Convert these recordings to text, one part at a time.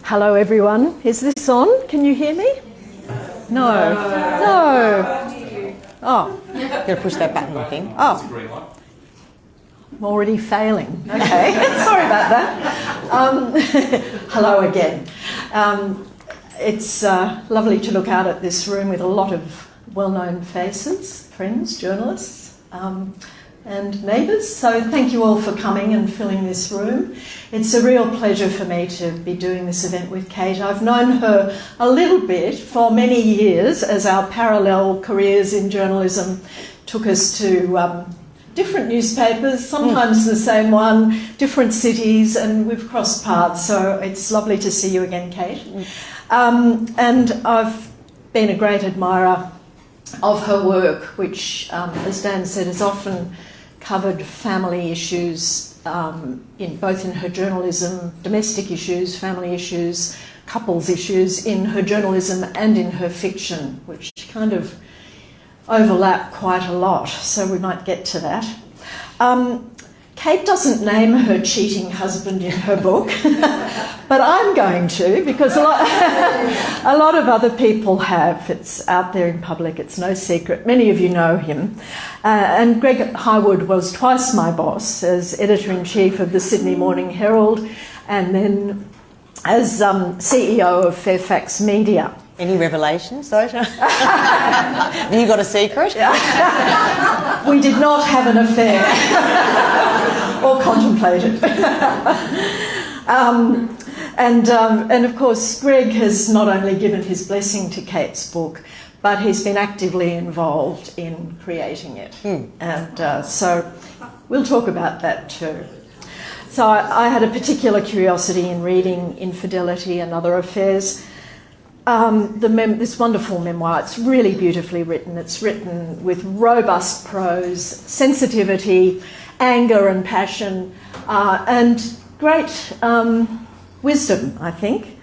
Hello everyone. Is this on? Can you hear me? No. Oh. Got to push that button, I think. Oh. I'm already failing. Okay. Sorry about that. Hello again. It's lovely to look out at this room with a lot of well-known faces, friends, journalists, and neighbours. So thank you all for coming and filling this room. It's a real pleasure for me to be doing this event with Kate. I've known her a little bit for many years as our parallel careers in journalism took us to different newspapers, sometimes the same one, different cities, and we've crossed paths. So it's lovely to see you again, Kate. And I've been a great admirer of her work, which, as Dan said, has often covered family issues, both in her journalism, domestic issues, family issues, couples issues, in her journalism and in her fiction, which kind of overlap quite a lot, so we might get to that. Kate doesn't name her cheating husband in her book, but I'm going to, because a lot of other people have. It's out there in public, it's no secret. Many of you know him. And Greg Hywood was twice my boss as editor-in-chief of the Sydney Morning Herald and then as CEO of Fairfax Media. Any revelations, though? Have you got a secret? We did not have an affair or contemplated. And of course, Greg has not only given his blessing to Kate's book, but he's been actively involved in creating it. And so we'll talk about that too. So I had a particular curiosity in reading Infidelity and Other Affairs. This wonderful memoir. It's really beautifully written. It's written with robust prose, sensitivity, anger and passion, and great wisdom, I think.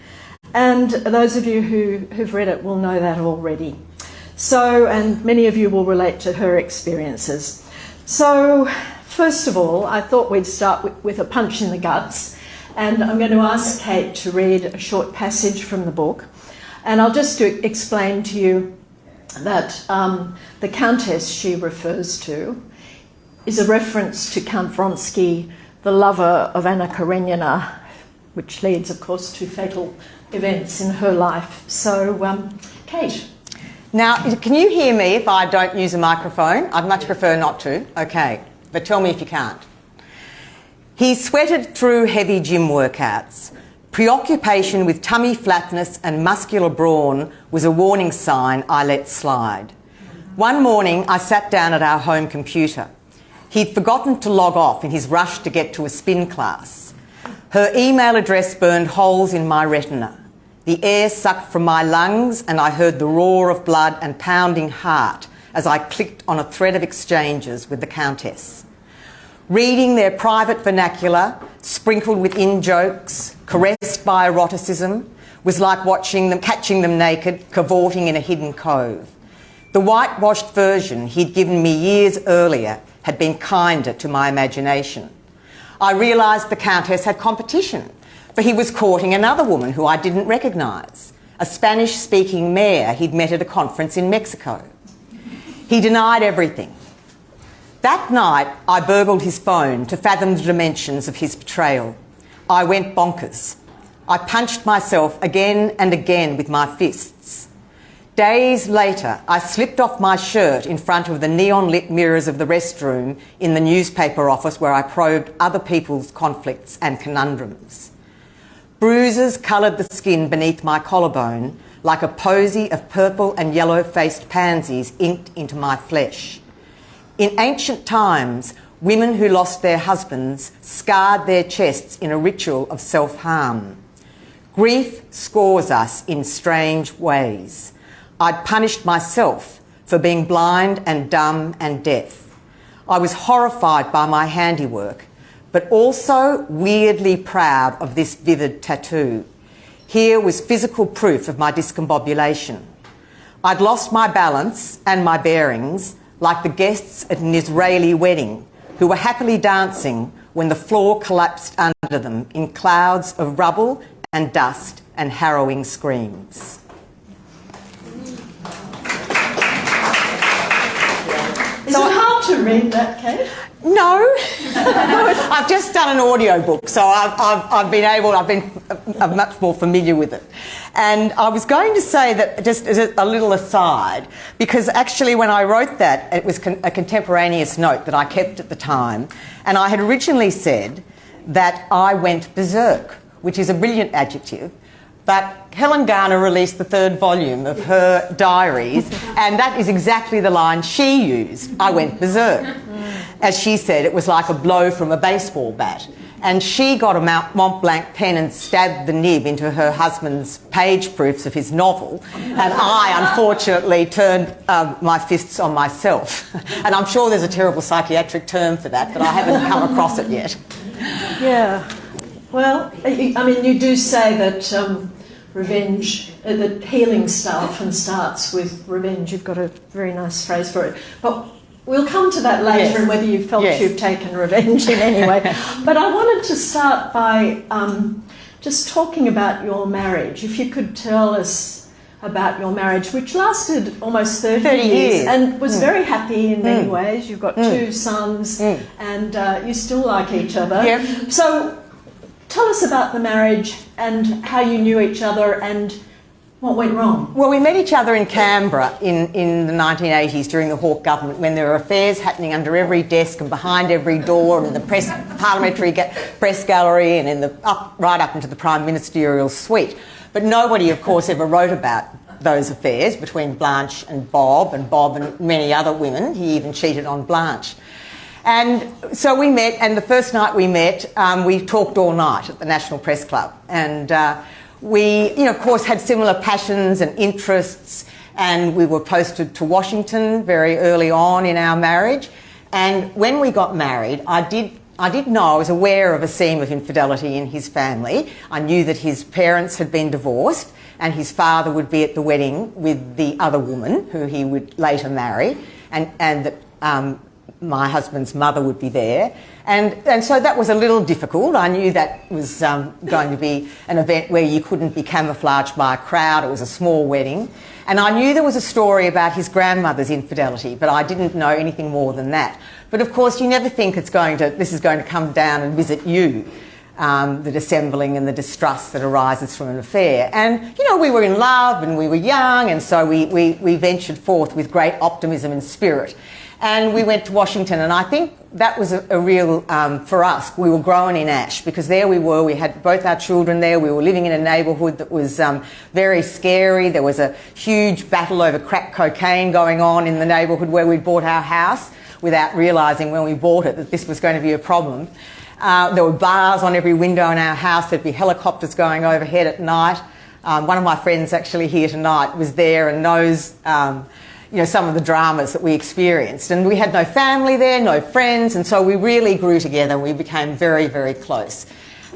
And those of you who've read it will know that already. So, and many of you will relate to her experiences. So, first of all, I thought we'd start with a punch in the guts, and I'm going to ask Kate to read a short passage from the book. And I'll just explain to you that the Countess she refers to is a reference to Count Vronsky, the lover of Anna Karenina, which leads, of course, to fatal events in her life. So, Kate. Now, can you hear me if I don't use a microphone? I'd much prefer not to. Okay, but tell me if you can't. He sweated through heavy gym workouts. Preoccupation with tummy flatness and muscular brawn was a warning sign I let slide. One morning, I sat down at our home computer. He'd forgotten to log off in his rush to get to a spin class. Her email address burned holes in my retina. The air sucked from my lungs and I heard the roar of blood and pounding heart as I clicked on a thread of exchanges with the Countess. Reading their private vernacular, sprinkled with in-jokes, caressed by eroticism, was like catching them naked, cavorting in a hidden cove. The whitewashed version he'd given me years earlier had been kinder to my imagination. I realised the Countess had competition, for he was courting another woman who I didn't recognise, a Spanish-speaking mayor he'd met at a conference in Mexico. He denied everything. That night, I burgled his phone to fathom the dimensions of his betrayal. I went bonkers. I punched myself again and again with my fists. Days later, I slipped off my shirt in front of the neon-lit mirrors of the restroom in the newspaper office where I probed other people's conflicts and conundrums. Bruises coloured the skin beneath my collarbone like a posy of purple and yellow-faced pansies inked into my flesh. In ancient times, women who lost their husbands scarred their chests in a ritual of self-harm. Grief scores us in strange ways. I'd punished myself for being blind and dumb and deaf. I was horrified by my handiwork, but also weirdly proud of this vivid tattoo. Here was physical proof of my discombobulation. I'd lost my balance and my bearings, like the guests at an Israeli wedding who were happily dancing when the floor collapsed under them in clouds of rubble and dust and harrowing screams. Is it hard to read that, Kate? No, I've just done an audio book, so I've been much more familiar with it. And I was going to say that, just as a little aside, because actually when I wrote that, it was a contemporaneous note that I kept at the time, and I had originally said that I went berserk, which is a brilliant adjective. But Helen Garner released the 3rd volume of her diaries, and that is exactly the line she used. I went berserk. As she said, it was like a blow from a baseball bat. And she got a Mont Blanc pen and stabbed the nib into her husband's page proofs of his novel. And I, unfortunately, turned my fists on myself. And I'm sure there's a terrible psychiatric term for that, but I haven't come across it yet. Yeah. Well, I mean, you do say that revenge, that healing style often starts with revenge. You've got a very nice phrase for it. But we'll come to that later, yes. and whether you felt yes. you've taken revenge in any way. But I wanted to start by just talking about your marriage. If you could tell us about your marriage, which lasted almost 30 years and was very happy in many ways. You've got 2 sons and you still like each other. Yep. So tell us about the marriage and how you knew each other and what went wrong. Well, we met each other in Canberra in the 1980s during the Hawke government, when there were affairs happening under every desk and behind every door, and in the parliamentary press gallery, and right up into the Prime Ministerial suite. But nobody, of course, ever wrote about those affairs between Blanche and Bob and many other women. He even cheated on Blanche. And so we met, and the first night we met, we talked all night at the National Press Club. And we, of course, had similar passions and interests, and we were posted to Washington very early on in our marriage. And when we got married, I did know, I was aware of a seam of infidelity in his family. I knew that his parents had been divorced, and his father would be at the wedding with the other woman who he would later marry, and that my husband's mother would be there. And so that was a little difficult. I knew that was going to be an event where you couldn't be camouflaged by a crowd. It was a small wedding. And I knew there was a story about his grandmother's infidelity, but I didn't know anything more than that. But of course, you never think this is going to come down and visit you, the dissembling and the distrust that arises from an affair. And, we were in love and we were young, and so we ventured forth with great optimism and spirit. And we went to Washington, and I think that was a real, for us, we were growing in ash, because there we were, we had both our children there, we were living in a neighbourhood that was very scary. There was a huge battle over crack cocaine going on in the neighbourhood where we'd bought our house, without realising when we bought it that this was going to be a problem. There were bars on every window in our house, there'd be helicopters going overhead at night. One of my friends actually here tonight was there and knows some of the dramas that we experienced. And we had no family there, no friends, and so we really grew together. We became very, very close.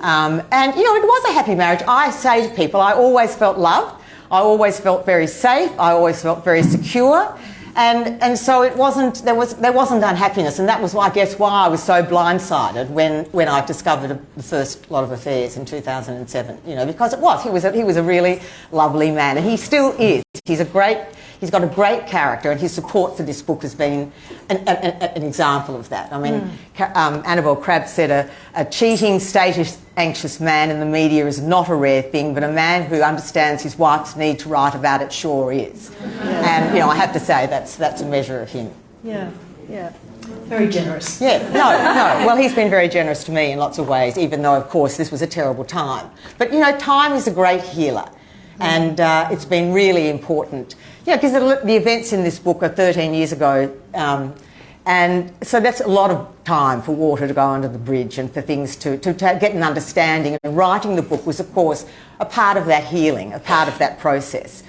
And, it was a happy marriage. I say to people, I always felt loved. I always felt very safe. I always felt very secure. And so there wasn't unhappiness. And that was, I guess, why I was so blindsided when I discovered the first lot of affairs in 2007, because he was a really lovely man, and he still is. He's got a great character, and his support for this book has been an example of that. I mean, Annabel Crabb said a cheating, status-anxious man in the media is not a rare thing, but a man who understands his wife's need to write about it sure is. Yeah. And, I have to say that's a measure of him. Yeah. Very generous. Yeah, no. Well, he's been very generous to me in lots of ways, even though, of course, this was a terrible time. But, time is a great healer, and it's been really important. Because the events in this book are 13 years ago, and so that's a lot of time for water to go under the bridge and for things to get an understanding. And writing the book was, of course, a part of that healing, a part of that process.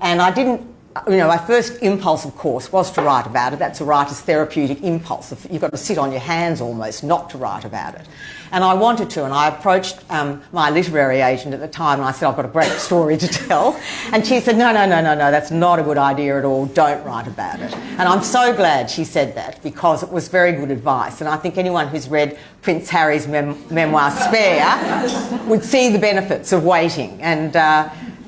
And I didn't, my first impulse, of course, was to write about it. That's a writer's therapeutic impulse. You've got to sit on your hands almost not to write about it. And I wanted to, and I approached my literary agent at the time, and I said, I've got a great story to tell. And she said, no, that's not a good idea at all. Don't write about it. And I'm so glad she said that, because it was very good advice. And I think anyone who's read Prince Harry's memoir Spare would see the benefits of waiting. And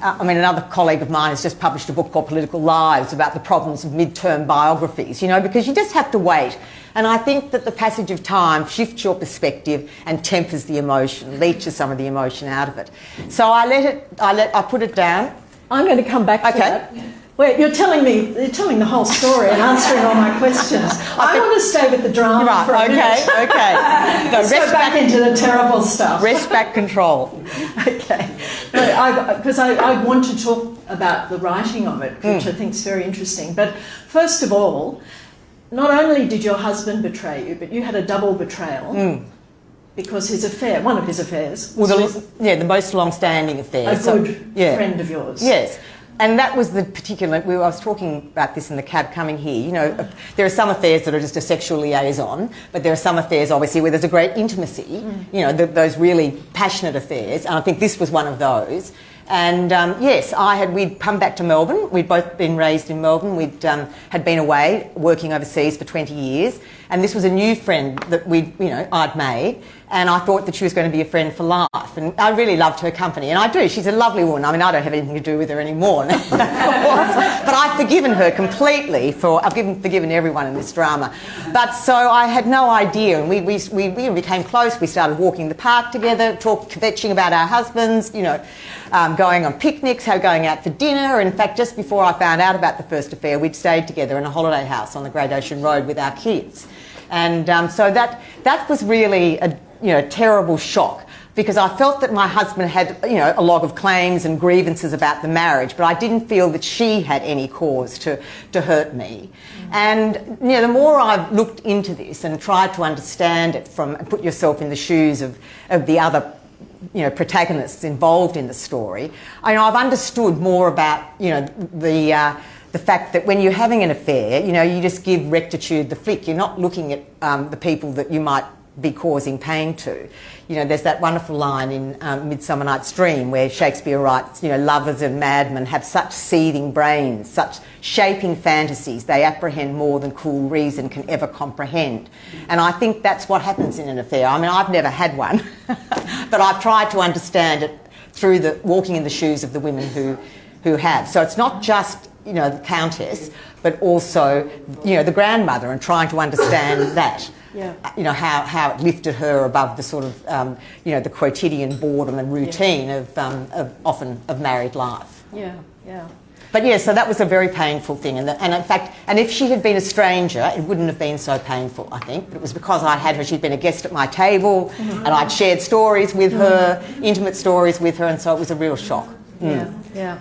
another colleague of mine has just published a book called Political Lives about the problems of mid-term biographies, because you just have to wait. And I think that the passage of time shifts your perspective and tempers the emotion, leaches some of the emotion out of it. So I put it down. I'm going to come back to that. Wait, you're telling the whole story and answering all my questions. I want to stay with the drama for a minute. Okay. Let's go back into the terrible stuff. Rest back control. Okay. Because I want to talk about the writing of it, which I think is very interesting. But first of all, not only did your husband betray you, but you had a double betrayal. Because one of his affairs, the most long-standing affair. A good friend of yours. Yes. And that was the particular, I was talking about this in the cab coming here, there are some affairs that are just a sexual liaison, but there are some affairs obviously where there's a great intimacy, those really passionate affairs, and I think this was one of those. And yes, we'd come back to Melbourne. We'd both been raised in Melbourne. We'd had been away working overseas for 20 years, and this was a new friend that I'd made, and I thought that she was going to be a friend for life. And I really loved her company, and I do. She's a lovely woman. I don't have anything to do with her anymore, but I've forgiven her completely. I've forgiven everyone in this drama. But so I had no idea, and we became close. We started walking the park together, kvetching about our husbands, going on picnics, going out for dinner. In fact, just before I found out about the first affair, we'd stayed together in a holiday house on the Great Ocean Road with our kids. And so that was really a terrible shock, because I felt that my husband had a log of claims and grievances about the marriage, but I didn't feel that she had any cause to hurt me. And the more I've looked into this and tried to understand it and put yourself in the shoes of the other protagonists involved in the story, I've understood more about the fact that when you're having an affair, you just give rectitude the flick. You're not looking at the people that you might be causing pain to. There's that wonderful line in Midsummer Night's Dream where Shakespeare writes, lovers and madmen have such seething brains, such shaping fantasies, they apprehend more than cool reason can ever comprehend. And I think that's what happens in an affair. I've never had one, but I've tried to understand it through walking in the shoes of the women who have. So it's not just the Countess, but also the grandmother, and trying to understand that. Yeah. How it lifted her above the sort of the quotidian boredom and routine of married life. Yeah, yeah. But yeah, so that was a very painful thing, and in fact, if she had been a stranger, it wouldn't have been so painful, I think. But it was because I'd had her; she'd been a guest at my table, and I'd shared stories with her, intimate stories with her, and so it was a real shock. Yeah, yeah.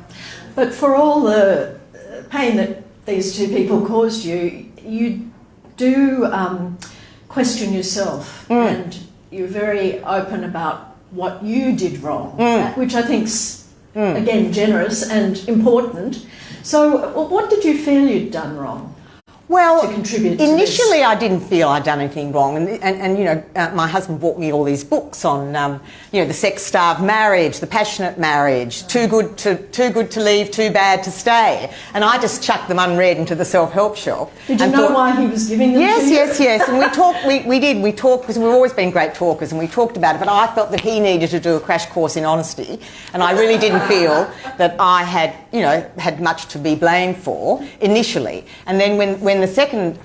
But for all the pain that these two people caused you, you do question yourself, and you're very open about what you did wrong, which I think's again generous and important. So, what did you feel you'd done wrong? Well, to contribute to initially this? I didn't feel I'd done anything wrong, and my husband bought me all these books on the sex-starved marriage, the passionate marriage, too good to leave, too bad to stay, and I just chucked them unread into the self-help shelf. Did you know why he was giving them to you? Yes, and we talked. We talked because we've always been great talkers, and we talked about it. But I felt that he needed to do a crash course in honesty, and I really didn't feel that I had much to be blamed for initially, and then when the second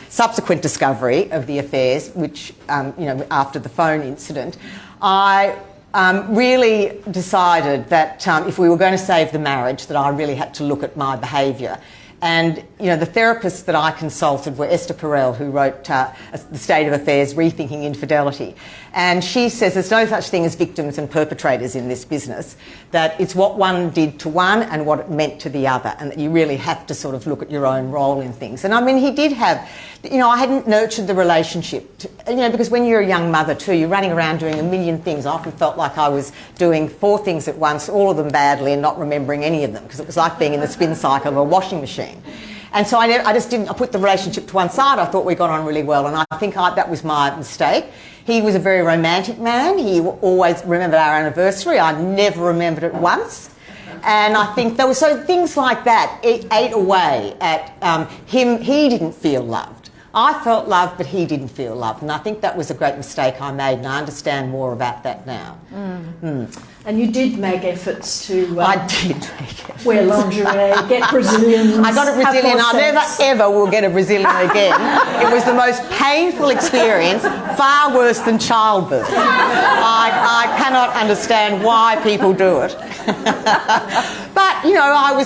subsequent discovery of the affairs, which after the phone incident, I really decided that if we were going to save the marriage, that I really had to look at my behaviour. And the therapists that I consulted were Esther Perel, who wrote The State of Affairs, Rethinking Infidelity. And she says there's no such thing as victims and perpetrators in this business, that it's what one did to one and what it meant to the other, and that you really have to sort of look at your own role in things. And he did have, I hadn't nurtured the relationship, because when you're a young mother too, you're running around doing a million things. I often felt like I was doing 4 things at once, all of them badly, and not remembering any of them, because it was like being in the spin cycle of a washing machine. And so I just didn't, I put the relationship to one side. I thought we got on really well, and I think that was my mistake. He was a very romantic man. He always remembered our anniversary. I never remembered it once. And I think there were so things like that ate away at him. He didn't feel loved. I felt loved, but he didn't feel loved. And I think that was a great mistake I made, and I understand more about that now. And you did make efforts to I did make efforts. Wear lingerie, get Brazilians. I got a Brazilian. I never ever will get a Brazilian again. It was the most painful experience, far worse than childbirth. I cannot understand why people do it. But you know,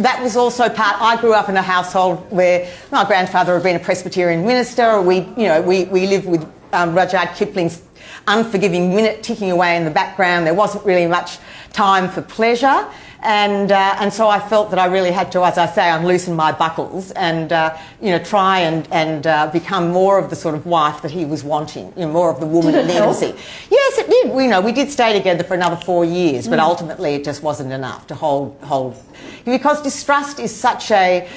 that was also part. I grew up in a household where my grandfather had been a Presbyterian minister. We lived with Rudyard Kipling's unforgiving minute ticking away in the background. There wasn't really much time for pleasure, and so I felt that I really had to, as I say, unloosen my buckles and try and become more of the sort of wife that he was wanting, more of the woman of intimacy. Yes, it did. We did stay together for another 4 years, but ultimately it just wasn't enough to hold. Because distrust is such a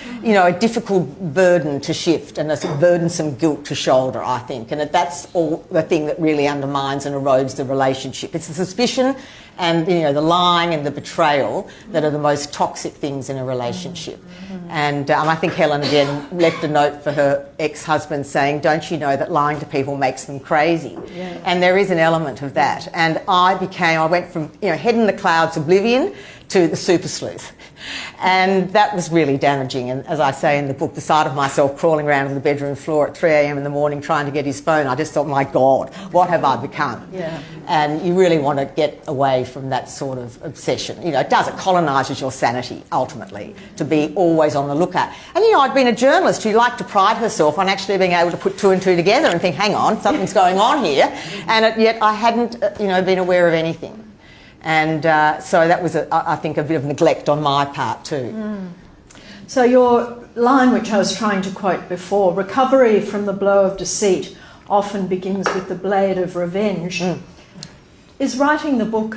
difficult burden to shift and a burdensome guilt to shoulder, I think, and that's all the thing that really undermines and erodes the relationship. It's the suspicion and the lying and the betrayal that are the most toxic things in a relationship. And I think Helen again left a note for her ex-husband saying, "Don't you know that lying to people makes them crazy?" Yeah. And there is an element of that. And I went from head in the clouds oblivion to the super sleuth. And that was really damaging. And as I say in the book, the sight of myself crawling around on the bedroom floor at 3 a.m. in the morning trying to get his phone, I just thought, my God, what have I become? Yeah. And you really want to get away from that sort of obsession. It colonises your sanity, ultimately, to be always on the lookout. And, I'd been a journalist who liked to pride herself on actually being able to put two and two together and think, hang on, something's going on here. And yet I hadn't, been aware of anything. And so that was, I think, a bit of neglect on my part too. So your line, which I was trying to quote before, recovery from the blow of deceit often begins with the blade of revenge. Is writing the book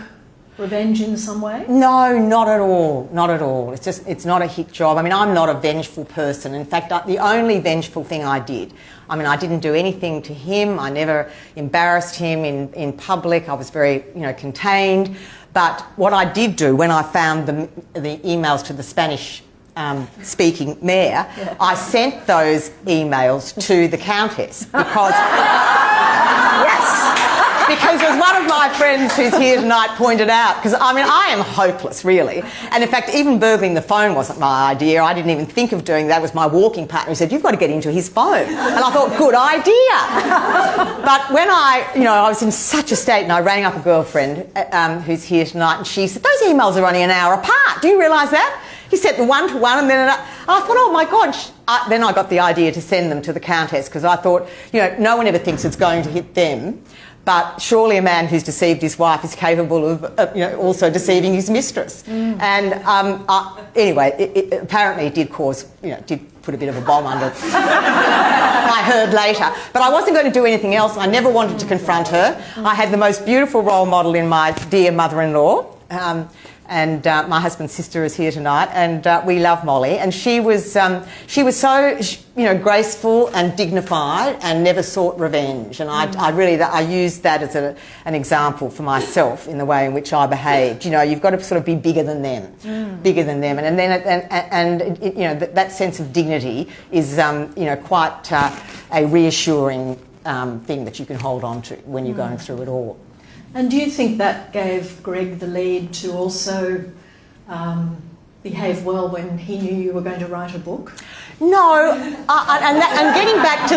revenge in some way? No, not at all. Not at all. It's not a hit job. I mean, I'm not a vengeful person. In fact, the only vengeful thing I did, I didn't do anything to him. I never embarrassed him in public. I was very, contained. But what I did do when I found the emails to the Spanish speaking mayor, I sent those emails to the Countess because because as one of my friends who's here tonight pointed out, because I am hopeless really, and in fact even burgling the phone wasn't my idea. I didn't even think of doing that. It was my walking partner who said, "You've got to get into his phone," and I thought, good idea. But when I was in such a state, and I rang up a girlfriend who's here tonight, and she said, "Those emails are only an hour apart. Do you realise that?" He sent the one to one, and then I thought, oh my God. Then I got the idea to send them to the Countess, because I thought, no one ever thinks it's going to hit them. But surely a man who's deceived his wife is capable of, also deceiving his mistress. And anyway, it apparently did cause, did put a bit of a bomb under it. I heard later. But I wasn't going to do anything else. I never wanted to confront her. I had the most beautiful role model in my dear mother-in-law. And my husband's sister is here tonight, and we love Molly. And she was so, graceful and dignified, and never sought revenge. And I used that as an example for myself in the way in which I behaved. You've got to sort of be bigger than them, and that sense of dignity is, quite a reassuring thing that you can hold on to when you're going through it all. And do you think that gave Greg the lead to also behave well when he knew you were going to write a book? No, and getting back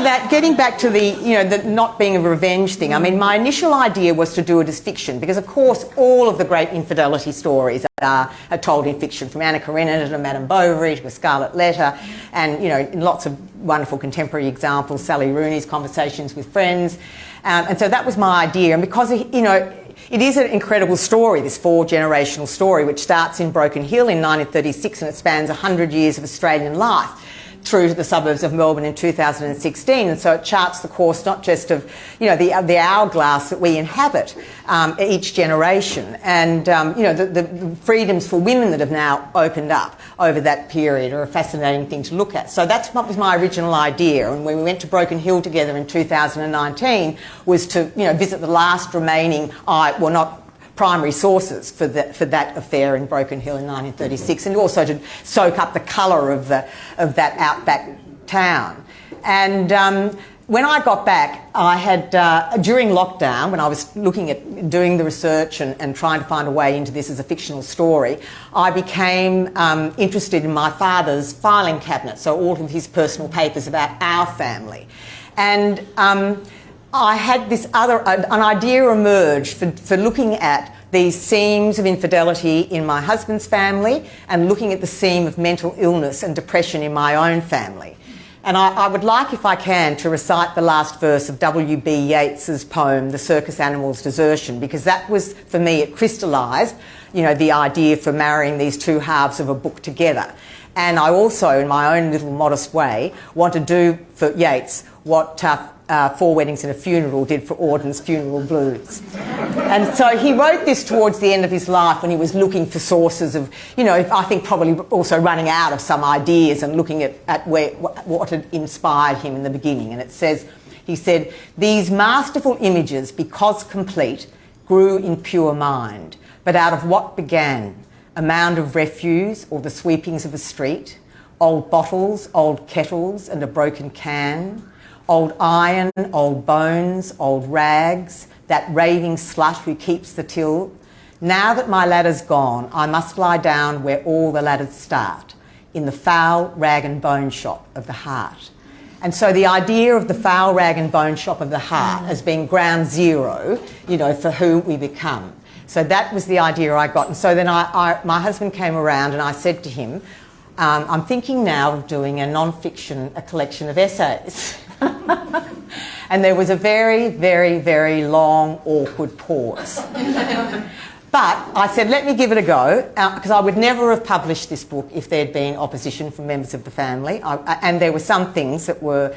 to the the not being a revenge thing. I mean, my initial idea was to do it as fiction, because of course all of the great infidelity stories are told in fiction, from Anna Karenina to Madame Bovary to A Scarlet Letter, and lots of wonderful contemporary examples, Sally Rooney's Conversations with Friends, and so that was my idea. And because it is an incredible story, this 4-generational story, which starts in Broken Hill in 1936 and it spans 100 years of Australian life. through to the suburbs of Melbourne in 2016, and so it charts the course not just of, you know, the hourglass that we inhabit each generation, and you know, the freedoms for women that have now opened up over that period are a fascinating thing to look at. So that's what was my original idea, and when we went to Broken Hill together in 2019 was to, you know, visit the last remaining, well, not primary sources for that affair in Broken Hill in 1936, and also to soak up the colour of that outback town. And when I got back, I had, during lockdown, when I was looking at doing the research and trying to find a way into this as a fictional story, I became interested in my father's filing cabinet, so all of his personal papers about our family. And I had this an idea emerged for looking at these themes of infidelity in my husband's family and looking at the theme of mental illness and depression in my own family. And I would like, if I can, to recite the last verse of W.B. Yeats's poem, The Circus Animal's Desertion, because that was, for me, it crystallised, you know, the idea for marrying these two halves of a book together. And I also, in my own little modest way, want to do for Yeats what Four Weddings and a Funeral did for Auden's Funeral Blues. And so he wrote this towards the end of his life when he was looking for sources of, you know, I think probably also running out of some ideas and looking at what had inspired him in the beginning. And it says, he said, "These masterful images, because complete, grew in pure mind, but out of what began? A mound of refuse or the sweepings of a street, old bottles, old kettles and a broken can, old iron, old bones, old rags, that raving slut who keeps the till. Now that my ladder's gone, I must lie down where all the ladders start, in the foul rag and bone shop of the heart." And so the idea of the foul rag and bone shop of the heart as being ground zero, you know, for who we become. So that was the idea I got. And so then my husband came around and I said to him, I'm thinking now of doing a non-fiction, a collection of essays. And there was a very, very, very long, awkward pause. But I said, let me give it a go, because I would never have published this book if there had been opposition from members of the family. And there were some things that were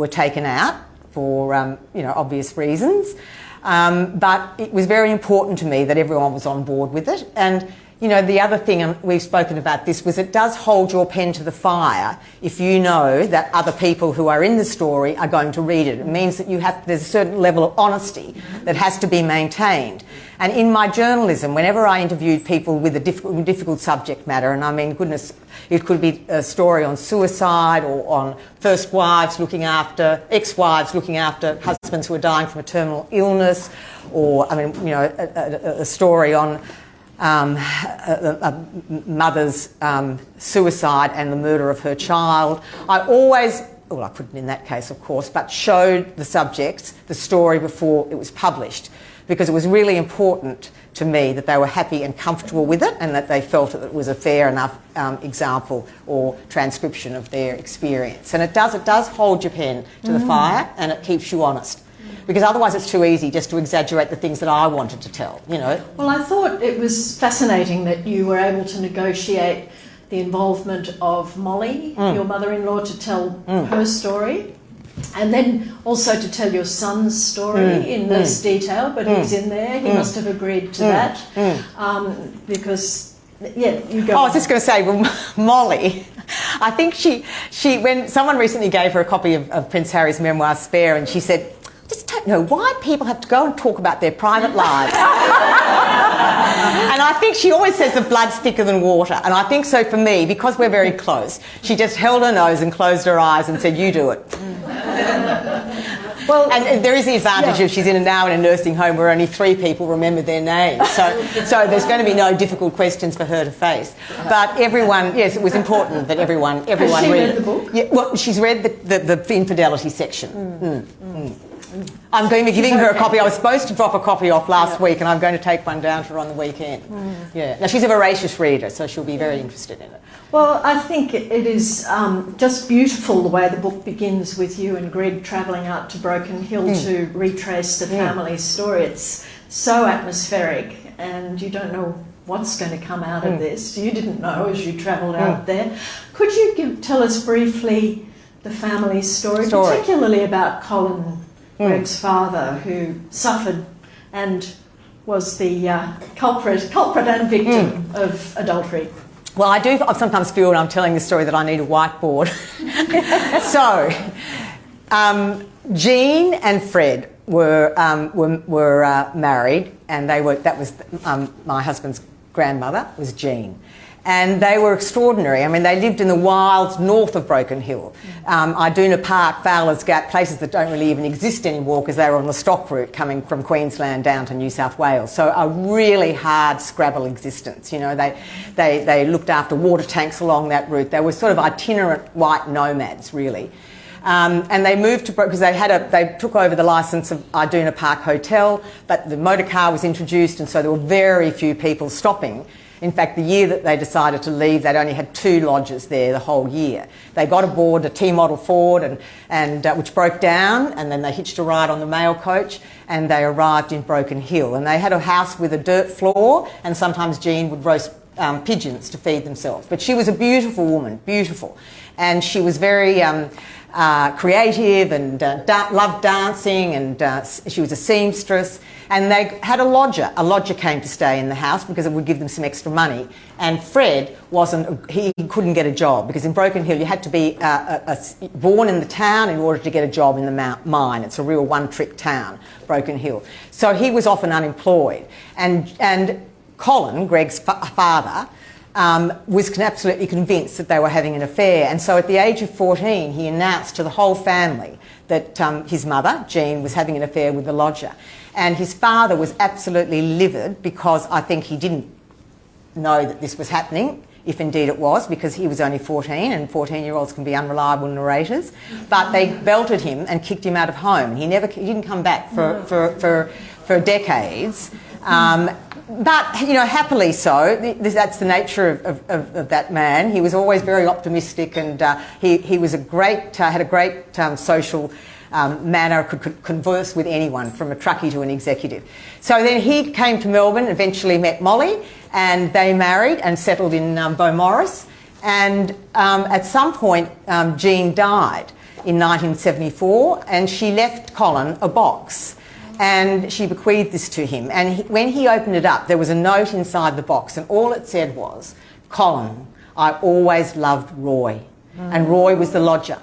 taken out for you know, obvious reasons. But it was very important to me that everyone was on board with it. And you know, the other thing, and we've spoken about this, was it does hold your pen to the fire if you know that other people who are in the story are going to read it. It means that there's a certain level of honesty that has to be maintained. And in my journalism, whenever I interviewed people with a difficult subject matter, and I mean, goodness, it could be a story on suicide or on first wives looking after, ex-wives looking after husbands who are dying from a terminal illness, or, I mean, you know, a story on a mother's suicide and the murder of her child. I always, well, I couldn't in that case, of course, but showed the subjects the story before it was published, because it was really important to me that they were happy and comfortable with it and that they felt that it was a fair enough example or transcription of their experience. And it does hold your pen to the fire, and it keeps you honest. Because otherwise it's too easy just to exaggerate the things that I wanted to tell, you know. Well, I thought it was fascinating that you were able to negotiate the involvement of Molly, your mother-in-law, to tell her story, and then also to tell your son's story in less detail, but he's in there. He must have agreed to that because, yeah, you go. I was just going to say, well, Molly, I think she when someone recently gave her a copy of Prince Harry's memoir, Spare, and she said, I just don't know why people have to go and talk about their private lives. And I think she always says the blood's thicker than water. And I think so for me, because we're very close, she just held her nose and closed her eyes and said, you do it. Well, and there is the advantage of she's now in a nursing home where only 3 people remember their names. So there's going to be no difficult questions for her to face. But everyone, yes, it was important that everyone Has she read the book? Yeah, well, she's read the infidelity section. I'm going to be giving her a copy. I was supposed to drop a copy off last week, and I'm going to take one down to her on the weekend. Yeah. Now, she's a voracious reader, so she'll be very interested in it. Well, I think it is just beautiful the way the book begins with you and Greg travelling out to Broken Hill to retrace the family's story. It's so atmospheric, and you don't know what's going to come out of this. You didn't know as you travelled out there. Could you tell us briefly the family story, particularly about Colin, Greg's father, who suffered and was the culprit and victim of adultery? Well, I sometimes feel when I'm telling this story that I need a whiteboard. So, Jean and Fred were married, and that was my husband's grandmother was Jean. And they were extraordinary. I mean, they lived in the wilds north of Broken Hill. Iduna Park, Fowler's Gap, places that don't really even exist anymore because they were on the stock route coming from Queensland down to New South Wales. So a really hard scrabble existence. You know, they looked after water tanks along that route. They were sort of itinerant white nomads, really. And they moved to because they took over the licence of Iduna Park Hotel, but the motor car was introduced, and so there were very few people stopping. In fact, the year that they decided to leave, they'd only had 2 lodges there the whole year. They got aboard a T-model Ford, and which broke down, and then they hitched a ride on the mail coach, and they arrived in Broken Hill. And they had a house with a dirt floor, and sometimes Jean would roast pigeons to feed themselves. But she was a beautiful woman, beautiful. And she was very creative and loved dancing, and she was a seamstress. And they had a lodger. A lodger came to stay in the house because it would give them some extra money. And Fred he couldn't get a job because in Broken Hill you had to be born in the town in order to get a job in the mine. It's a real one-trick town, Broken Hill. So he was often unemployed. And Colin, Greg's father, was absolutely convinced that they were having an affair. And so at the age of 14, he announced to the whole family that his mother, Jean, was having an affair with the lodger. And his father was absolutely livid because I think he didn't know that this was happening, if indeed it was, because he was only 14 and 14-year-olds can be unreliable narrators. But they belted him and kicked him out of home. He didn't come back for decades. But, you know, happily so. That's the nature of that man. He was always very optimistic, and he was had a great social manner, could converse with anyone, from a truckie to an executive. So then he came to Melbourne, eventually met Molly, and they married and settled in Beaumaris. And at some point, Jean died in 1974, and she left Colin a box. And she bequeathed this to him. And when he opened it up, there was a note inside the box, and all it said was, "Colin, I always loved Roy." And Roy was the lodger.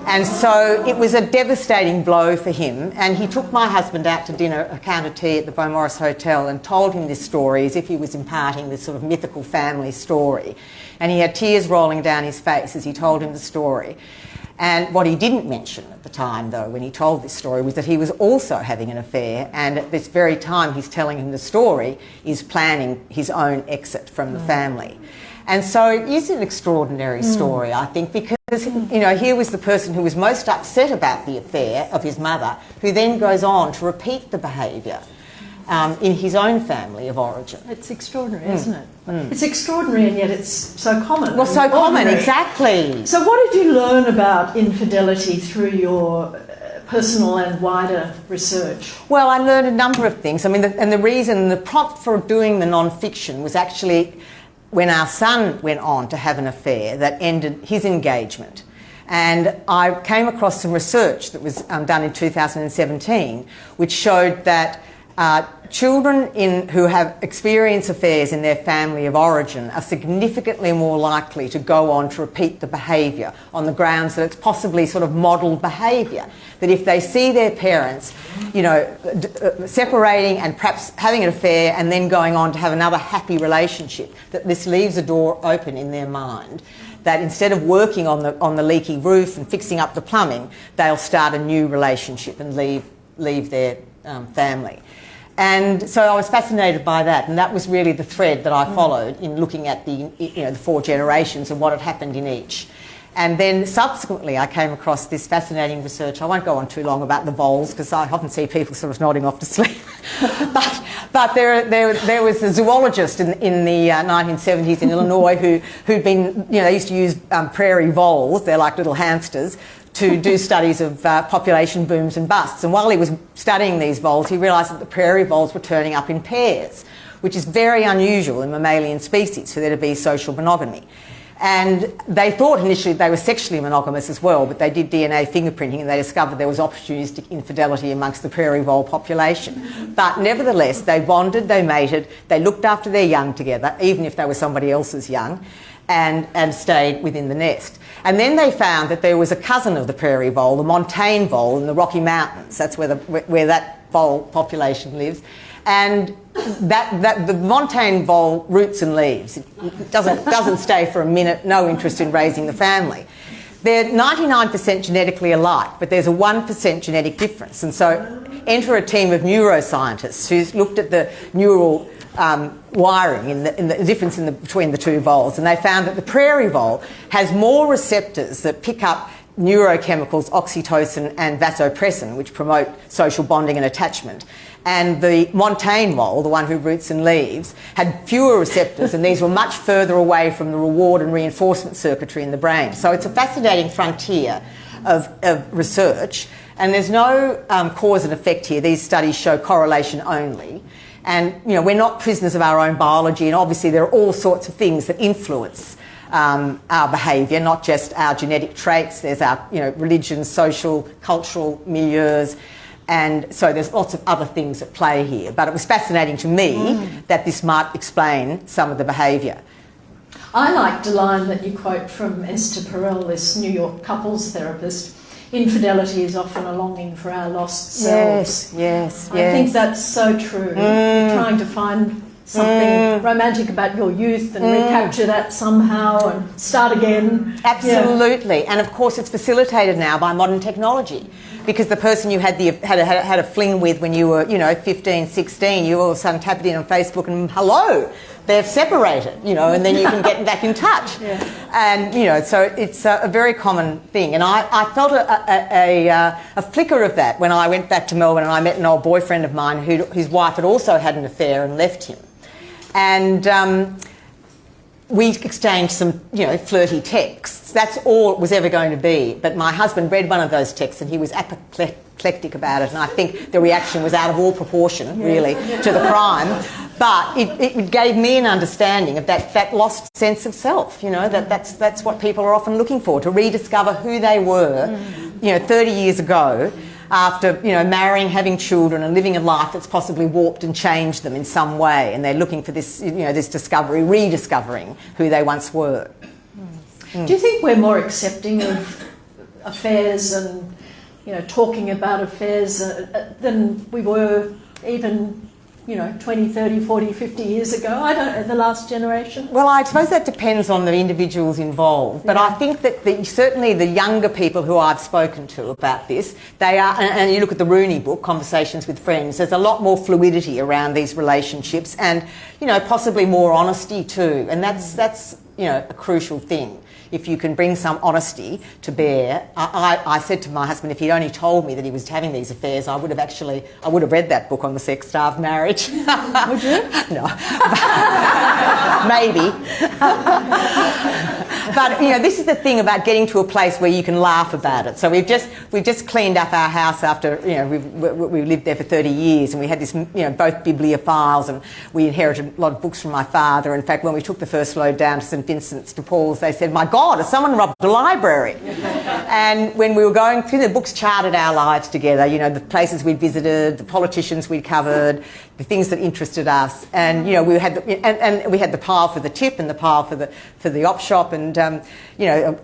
And so it was a devastating blow for him. And he took my husband out to dinner, a counter tea at the Beaumaris Hotel, and told him this story as if he was imparting this sort of mythical family story. And he had tears rolling down his face as he told him the story. And what he didn't mention at the time, though, when he told this story, was that he was also having an affair, and at this very time he's telling him the story, is planning his own exit from the family. And so it is an extraordinary story, I think, because, you know, here was the person who was most upset about the affair of his mother, who then goes on to repeat the behaviour in his own family of origin. It's extraordinary, isn't it? It's extraordinary, and yet it's so common. Well, so common, exactly. So what did you learn about infidelity through your personal and wider research? Well, I learned a number of things. I mean, the prompt for doing the non-fiction was actually when our son went on to have an affair that ended his engagement. And I came across some research that was done in 2017, which showed that children who have experienced affairs in their family of origin are significantly more likely to go on to repeat the behaviour on the grounds that it's possibly sort of modelled behaviour. That if they see their parents, you know, separating and perhaps having an affair and then going on to have another happy relationship, that this leaves a door open in their mind. That instead of working on the leaky roof and fixing up the plumbing, they'll start a new relationship and leave their family. And so I was fascinated by that, and that was really the thread that I followed in looking at the 4 generations and what had happened in each. And then subsequently I came across this fascinating research. I won't go on too long about the voles because I often see people sort of nodding off to sleep. but there was a zoologist in the 1970s in Illinois who'd been, they used to use prairie voles, they're like little hamsters, to do studies of population booms and busts. And while he was studying these voles, he realised that the prairie voles were turning up in pairs, which is very unusual in mammalian species for there to be social monogamy. And they thought initially they were sexually monogamous as well, but they did DNA fingerprinting and they discovered there was opportunistic infidelity amongst the prairie vole population. But nevertheless, they bonded, they mated, they looked after their young together, even if they were somebody else's young, and stayed within the nest. And then they found that there was a cousin of the prairie vole, the montane vole in the Rocky Mountains. That's where that vole population lives. And the montane vole roots and leaves. It doesn't stay for a minute, no interest in raising the family. They're 99% genetically alike, but there's a 1% genetic difference. And so enter a team of neuroscientists who's looked at the neural wiring in the difference between the two voles, and they found that the prairie vole has more receptors that pick up neurochemicals oxytocin and vasopressin, which promote social bonding and attachment. And the montane vole, the one who roots and leaves, had fewer receptors, and these were much further away from the reward and reinforcement circuitry in the brain. So it's a fascinating frontier of research, and there's no cause and effect here. These studies show correlation only. And, you know, we're not prisoners of our own biology, and obviously there are all sorts of things that influence our behaviour, not just our genetic traits. There's our, religion, social, cultural milieus, and so there's lots of other things at play here. But it was fascinating to me that this might explain some of the behaviour. I liked a line that you quote from Esther Perel, this New York couples therapist. Infidelity is often a longing for our lost selves. Yes. I think that's so true. Trying to find something romantic about your youth and recapture that somehow and start again. Absolutely. Yeah. And of course it's facilitated now by modern technology, because the person you had a fling with when you were, 15, 16, you all of a sudden tap it in on Facebook and hello, they've separated, and then you can get back in touch. Yeah. And, so it's a very common thing. And I felt a flicker of that when I went back to Melbourne and I met an old boyfriend of mine whose wife had also had an affair and left him. And we exchanged some, flirty texts. That's all it was ever going to be. But my husband read one of those texts and he was apoplectic about it. And I think the reaction was out of all proportion, really, to the crime. But it gave me an understanding of that lost sense of self, that's what people are often looking for, to rediscover who they were, 30 years ago, after, marrying, having children and living a life that's possibly warped and changed them in some way. And they're looking for this, this discovery, rediscovering who they once were. Do you think we're more accepting of affairs and, talking about affairs than we were even 20, 30, 40, 50 years ago? I don't know, the last generation? Well, I suppose that depends on the individuals involved. But I think that certainly the younger people who I've spoken to about this, they are, and you look at the Rooney book, Conversations with Friends, there's a lot more fluidity around these relationships and, possibly more honesty too. And that's a crucial thing. If you can bring some honesty to bear. I said to my husband, if he'd only told me that he was having these affairs, I would have read that book on the sex-starved marriage. Would you? No. Maybe. But, this is the thing about getting to a place where you can laugh about it. So we've just cleaned up our house after, we've lived there for 30 years, and we had this, both bibliophiles, and we inherited a lot of books from my father. In fact, when we took the first load down to St Vincent's de Paul's, they said, my God, has someone robbed the library? And when we were going through, the books charted our lives together, the places we'd visited, the politicians we'd covered, the things that interested us. And, we had the pile for the tip and the pile for the op shop, and,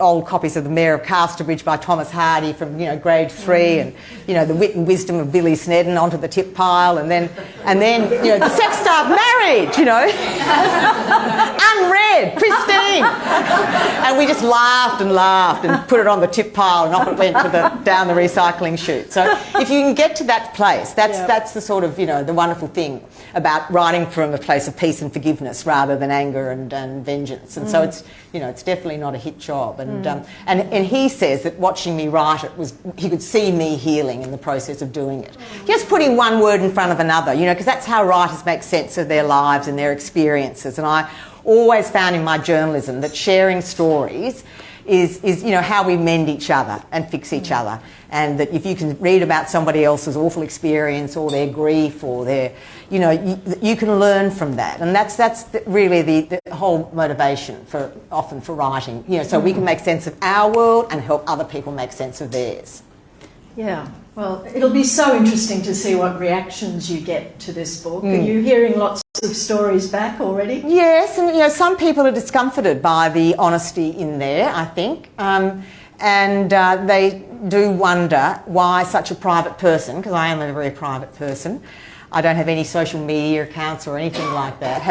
old copies of The Mayor of Casterbridge by Thomas Hardy from, grade 3, and, the wit and wisdom of Billy Snedden onto the tip pile, and then the sex-starved marriage, unread, pristine. And we just laughed and put it on the tip pile, and off it went down the recycling chute. So if you can get to that place, that's the sort of, the wonderful thing about writing from a place of peace and forgiveness rather than anger and vengeance. And so it's, it's definitely not a hit job. And he says that watching me write it he could see me healing in the process of doing it. Just putting one word in front of another, because that's how writers make sense of their lives and their experiences. And I always found in my journalism that sharing stories is how we mend each other and fix each other. And that if you can read about somebody else's awful experience or their grief or their, you can learn from that. And that's really the whole motivation often for writing. So we can make sense of our world and help other people make sense of theirs. Yeah. Well, it'll be so interesting to see what reactions you get to this book. Are you hearing lots of stories back already? Yes, and some people are discomforted by the honesty in there, I think. And they do wonder why such a private person, because I am a very private person, I don't have any social media accounts or anything like that,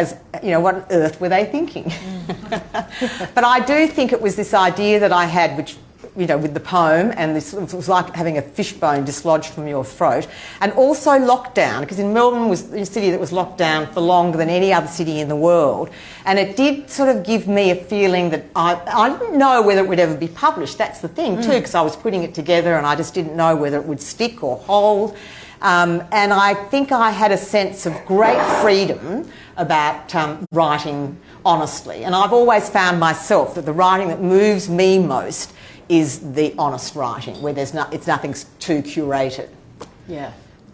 what on earth were they thinking? But I do think it was this idea that I had, which, with the poem, and this was like having a fishbone dislodged from your throat, and also lockdown, because in Melbourne was a city that was locked down for longer than any other city in the world, and it did sort of give me a feeling that I didn't know whether it would ever be published. That's the thing too, because I was putting it together and I just didn't know whether it would stick or hold. And I think I had a sense of great freedom about writing honestly, and I've always found myself that the writing that moves me most is the honest writing, where it's nothing too curated. Yeah.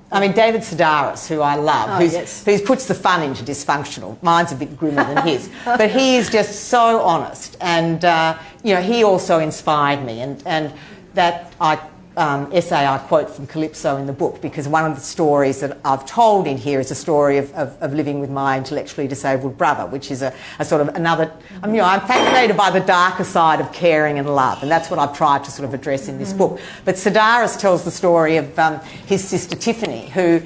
I mean, David Sedaris, who I love, who puts the fun into dysfunctional. Mine's a bit grimmer than his, but he is just so honest, and he also inspired me, and that essay I quote from Calypso in the book, because one of the stories that I've told in here is a story of living with my intellectually disabled brother, which is a sort of another. I'm fascinated by the darker side of caring and love, and that's what I've tried to sort of address in this book. But Sedaris tells the story of his sister Tiffany, who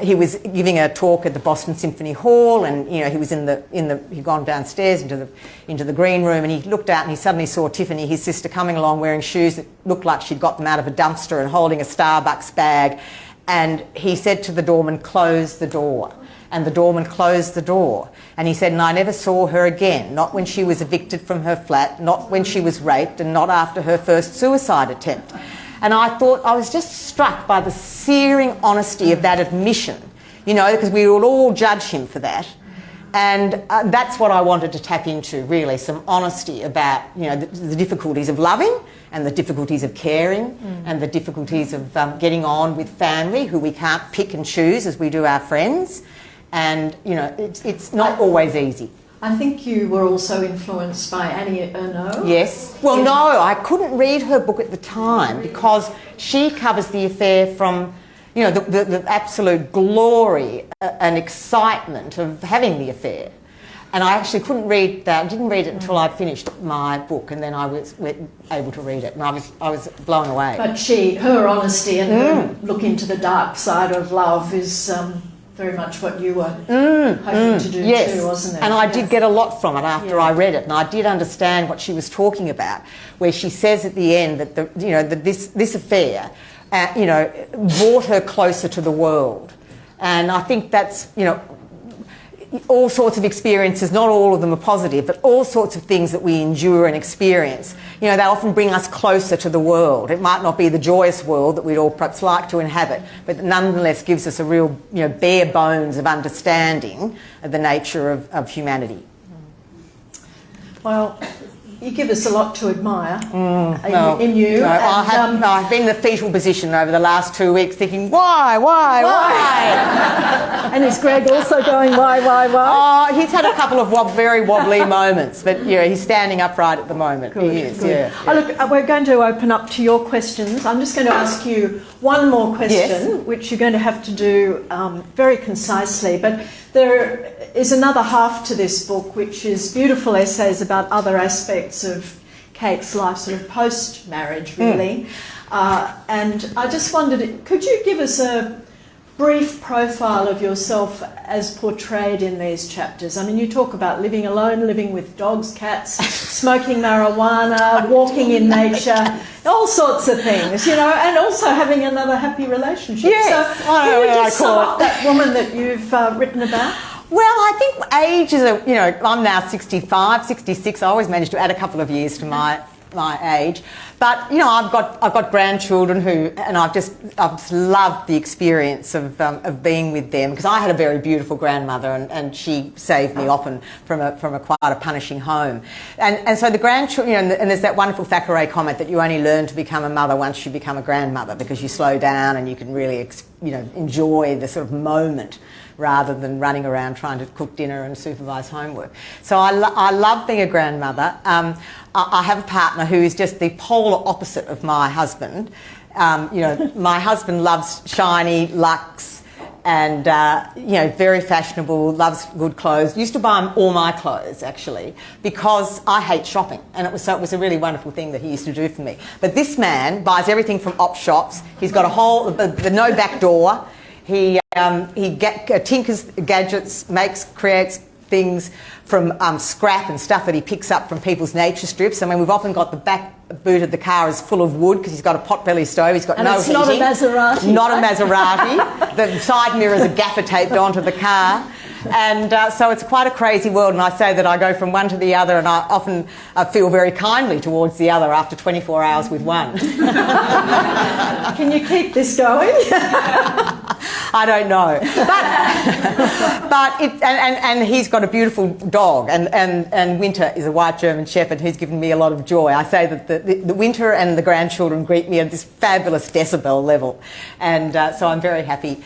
he was giving a talk at the Boston Symphony Hall, and he was he'd gone downstairs into the green room, and he looked out and he suddenly saw Tiffany, his sister, coming along wearing shoes that looked like she'd got them out of a dumpster and holding a Starbucks bag, and he said to the doorman, "Close the door." And the doorman closed the door, and he said, "And I never saw her again, not when she was evicted from her flat, not when she was raped, and not after her first suicide attempt." And I was just struck by the searing honesty of that admission, because we would all judge him for that. And that's what I wanted to tap into, really, some honesty about, the difficulties of loving and the difficulties of caring and the difficulties of getting on with family who we can't pick and choose as we do our friends. And, it's not always easy. I think you were also influenced by Annie Ernaux. Yes. Well, no, I couldn't read her book at the time because she covers the affair from, the absolute glory and excitement of having the affair. And I actually couldn't read that. I didn't read it until I'd finished my book, and then I was able to read it, and I was blown away. But her honesty and her look into the dark side of love is very much what you were hoping to do too, wasn't it? And I did get a lot from it after I read it, and I did understand what she was talking about, where she says at the end that this affair, brought her closer to the world, and I think that's all sorts of experiences. Not all of them are positive, but all sorts of things that we endure and experience. They often bring us closer to the world. It might not be the joyous world that we'd all perhaps like to inhabit, but nonetheless gives us a real, bare bones of understanding of the nature of humanity. Well, you give us a lot to admire in you. No, I've been in the fetal position over the last 2 weeks thinking, why? And is Greg also going, why? Oh, he's had a couple of very wobbly moments, but he's standing upright at the moment. Good, he is, good. yeah. Oh, look, we're going to open up to your questions. I'm just going to ask you one more question, which you're going to have to do very concisely, but there is another half to this book, which is beautiful essays about other aspects of Kate's life, sort of post-marriage, really. And I just wondered, could you give us a brief profile of yourself as portrayed in these chapters? I mean, you talk about living alone, living with dogs, cats, smoking marijuana, walking in nature, all sorts of things, and also having another happy relationship. Yes, so can you just sum up that woman that you've written about? Well, I think age is I'm now 65, 66. I always manage to add a couple of years to my my age. But you know, I've got grandchildren and I've just loved the experience of being with them, because I had a very beautiful grandmother, and she saved me often from a quite a punishing home. And so the grandchildren, you know, and there's that wonderful Thackeray comment that you only learn to become a mother once you become a grandmother, because you slow down and you can really enjoy the sort of moment, rather than running around trying to cook dinner and supervise homework. So I love being a grandmother. I have a partner who is just the polar opposite of my husband. My husband loves shiny, luxe, and very fashionable, loves good clothes. Used to buy all my clothes, actually, because I hate shopping, and it was a really wonderful thing that he used to do for me. But this man buys everything from op shops. He's got the no back door. He tinkers gadgets, creates things from scrap and stuff that he picks up from people's nature strips. I mean, we've often got the back boot of the car is full of wood because he's got a potbelly stove. He's got no heating. And it's not a Maserati. Not a Maserati. The side mirrors are gaffer taped onto the car. And so it's quite a crazy world, and I say that I go from one to the other, and I often feel very kindly towards the other after 24 hours with one. Can you keep this going? I don't know, but he's got a beautiful dog, and Winter is a white German Shepherd who's given me a lot of joy. I say that the Winter and the grandchildren greet me at this fabulous decibel level, and so I'm very happy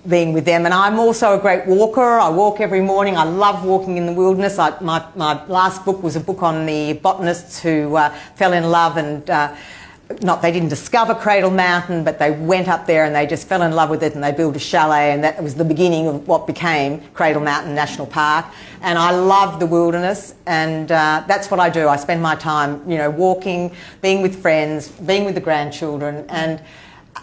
being with them. And I'm also a great walker. I walk every morning. I love walking in the wilderness. My last book was a book on the botanists who fell in love and they didn't discover Cradle Mountain, but they went up there and they just fell in love with it, and they built a chalet, and that was the beginning of what became Cradle Mountain National Park. And I love the wilderness, and that's what I do. I spend my time, walking, being with friends, being with the grandchildren, and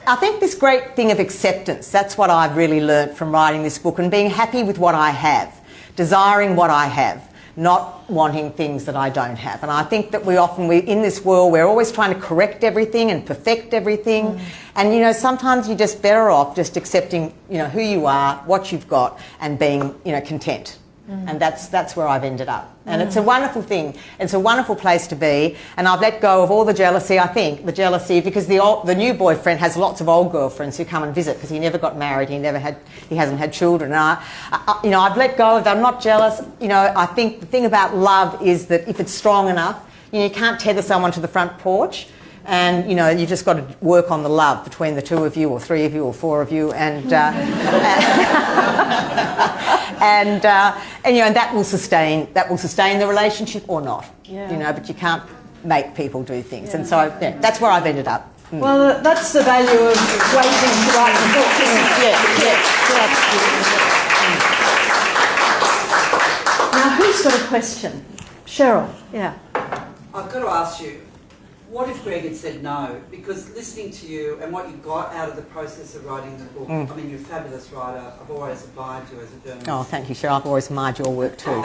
I think this great thing of acceptance, that's what I've really learnt from writing this book, and being happy with what I have, desiring what I have, not wanting things that I don't have. And I think that in this world, we're always trying to correct everything and perfect everything. Mm. And, sometimes you're just better off just accepting, who you are, what you've got, and being, content. Mm. And that's where I've ended up. And it's a wonderful thing. It's a wonderful place to be. And I've let go of all the jealousy, because the new boyfriend has lots of old girlfriends who come and visit, because he never got married, he hasn't had children. And I've let go of that. I'm not jealous. I think the thing about love is that if it's strong enough, you can't tether someone to the front porch. And, you've just got to work on the love between the two of you, or three of you, or four of you, and and that will sustain the relationship or not. Yeah. But you can't make people do things. Yeah. And so that's where I've ended up. Mm. Well, that's the value of waiting to write the book, isn't it? Yeah. Now, who's got a question? Cheryl. Yeah. I've got to ask you, what if Greg had said no? Because listening to you and what you got out of the process of writing the book, I mean, you're a fabulous writer. I've always admired you as a journalist. Oh, thank you, Cheryl. I've always admired your work too.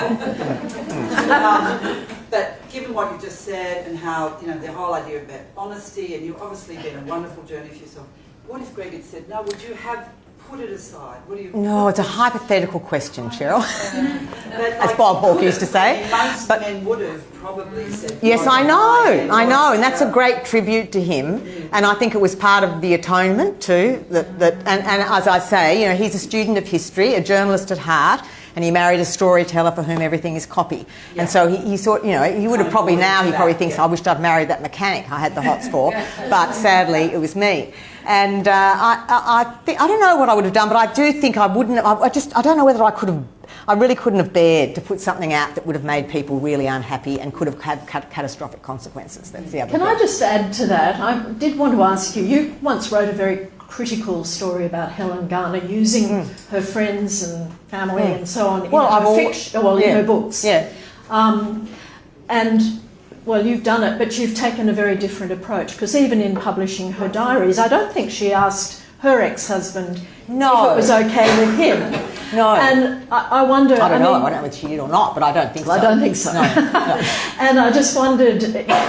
But given what you just said, and how, the whole idea about honesty, and you've obviously been a wonderful journalist yourself, what if Greg had said no? Would you have put it aside? No, it's a hypothetical question, Cheryl. As Bob Hawke used to say. Most men would have probably said. Yes, I know, and that's a great tribute to him. And I think it was part of the atonement too. And as I say, he's a student of history, a journalist at heart, and he married a storyteller for whom everything is copy. Yeah. And so he thought, he would have probably thinks, I wished I'd married that mechanic I had the hots for, but sadly it was me. And I don't know what I would have done, but I do think I wouldn't. I don't know whether I really couldn't have bared to put something out that would have made people really unhappy and could have had catastrophic consequences. That's the other thing. Can I just add to that? I did want to ask you. You once wrote a very critical story about Helen Garner using her friends and family and so on in her books. Yeah. Well, you've done it, but you've taken a very different approach, because even in publishing her diaries, I don't think she asked her ex-husband if it was okay with him. No. And I wonder... I don't know whether she did or not, but I don't think so. I don't think so. No. And I just wondered,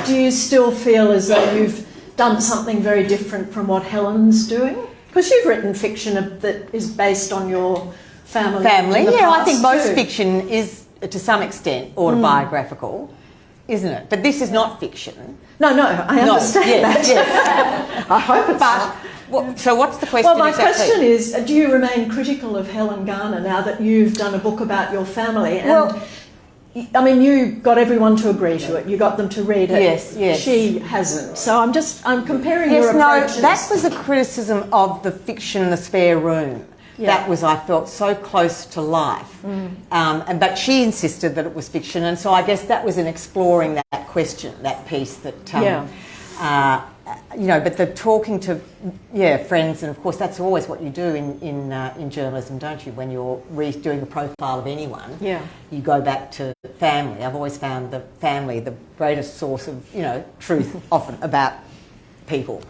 do you still feel as though you've done something very different from what Helen's doing? Because you've written fiction that is based on your family. I think most fiction is, to some extent, autobiographical. isn't it? But this is not fiction. No, I understand that. Yes. I hope it's not. So what's the question? Well, my exactly? question is, do you remain critical of Helen Garner now that you've done a book about your family? And I mean, you got everyone to agree to it. You got them to read it. Yes. She hasn't. So I'm comparing your approaches. No, that was a criticism of the fiction The Spare Room. Yeah. That was, I felt, so close to life. But she insisted that it was fiction, and so I guess that was in exploring that question, that piece that, you know, but the talking to, friends, and of course that's always what you do in journalism, don't you? When you're doing a profile of anyone, you go back to family. I've always found the family the greatest source of, you know, truth often about people.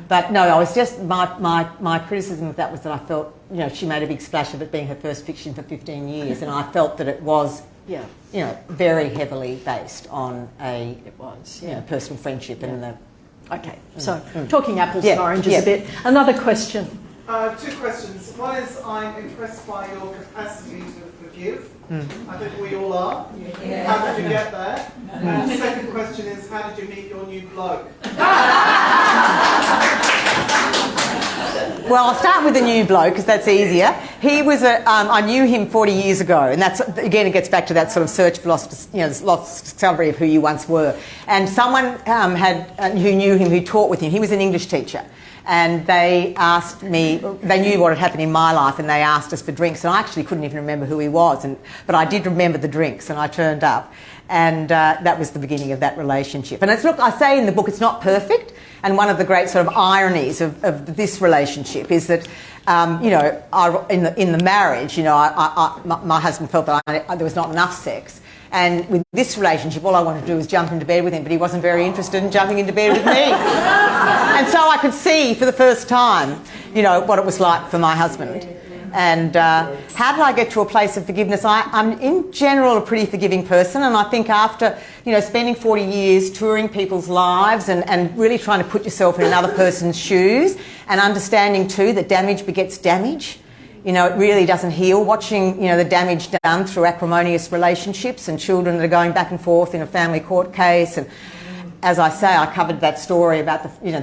But no, I was just, my criticism of that was that I felt, you know, she made a big splash of it being her first fiction for 15 years, and I felt that it was, you know, very heavily based on you know, personal friendship and the... Okay, so talking apples and oranges a bit. Another question. 2 questions. One is, I'm impressed by your capacity to forgive. I think we all are. Yeah. How did you get there? And the second question is, how did you meet your new bloke? Well, I'll start with the new bloke because that's easier. He was I knew him 40 years ago, and that's, again, it gets back to that sort of search for lost discovery of who you once were. And someone who knew him, who taught with him, he was an English teacher. And they asked me, they knew what had happened in my life, and they asked us for drinks, and I actually couldn't even remember who he was, but I did remember the drinks, and I turned up, and that was the beginning of that relationship. And look, I say in the book, it's not perfect, and one of the great sort of ironies of this relationship is that, you know, in the marriage, you know, my husband felt that there was not enough sex. And with this relationship, all I wanted to do was jump into bed with him, but he wasn't very interested in jumping into bed with me. And so I could see for the first time, you know, what it was like for my husband. And how did I get to a place of forgiveness? I'm, in general, a pretty forgiving person, and I think after, you know, spending 40 years touring people's lives and really trying to put yourself in another person's shoes and understanding, too, that damage begets damage. You know, it really doesn't heal. Watching, you know, the damage done through acrimonious relationships and children that are going back and forth in a family court case. And as I say, I covered that story about the, you know,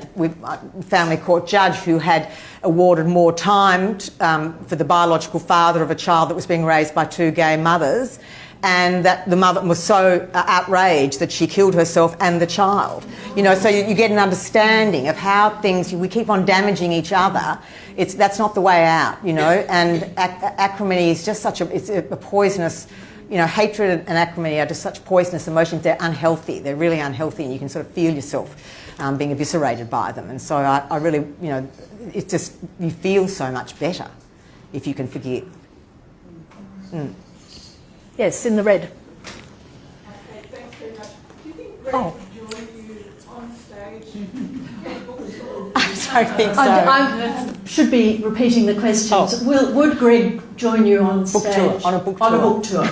family court judge who had awarded more time for the biological father of a child that was being raised by 2 gay mothers, and that the mother was so outraged that she killed herself and the child. You know, so you get an understanding of how we keep on damaging each other. That's not the way out, you know, and acrimony is just it's a poisonous, you know, hatred and acrimony are just such poisonous emotions. They're unhealthy. They're really unhealthy, and you can sort of feel yourself being eviscerated by them. And so I really, you know, it's just, you feel so much better if you can forgive. Yes, in the red. Okay, thanks very much. Do you think Greg would join you on stage? I don't think so. I should be repeating the questions. Would Greg join you on stage? On a book tour. On a book tour.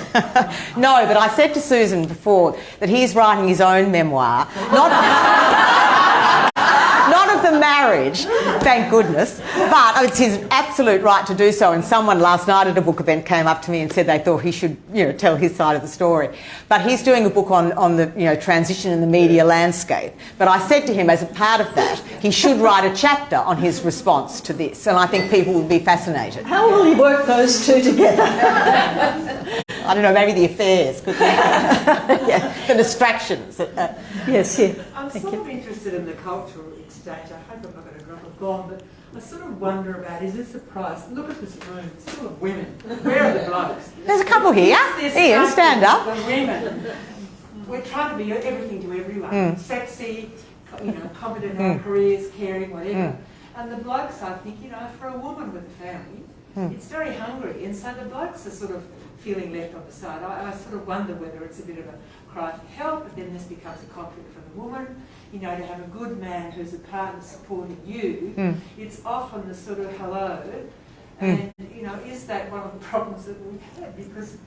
No, but I said to Susan before that he's writing his own memoir. Not of the marriage, thank goodness, but it's his absolute right to do so. And someone last night at a book event came up to me and said they thought he should, you know, tell his side of the story. But he's doing a book on the, you know, transition in the media landscape. But I said to him, as a part of that, he should write a chapter on his response to this, and I think people would be fascinated. How will he work those two together? I don't know, maybe the affairs, could the distractions. Yes, here. I'm sort of interested in the cultural exchange. I hope I'm not going to drop a bomb, but I sort of wonder about, is this a price? Look at this room, it's full of women. Where are the blokes? There's a couple here. Ian, stand up. The women. We're trying to be everything to everyone. Sexy, you know, competent in our careers, caring, whatever. And the blokes, I think, you know, for a woman with a family, it's very hungry, and so the blokes are sort of feeling left on the side. I sort of wonder whether it's a bit of a cry for help, but then this becomes a conflict for the woman. You know, to have a good man who's a partner supporting you, it's often the sort of hello. And, you know, is that one of the problems that we have? Because,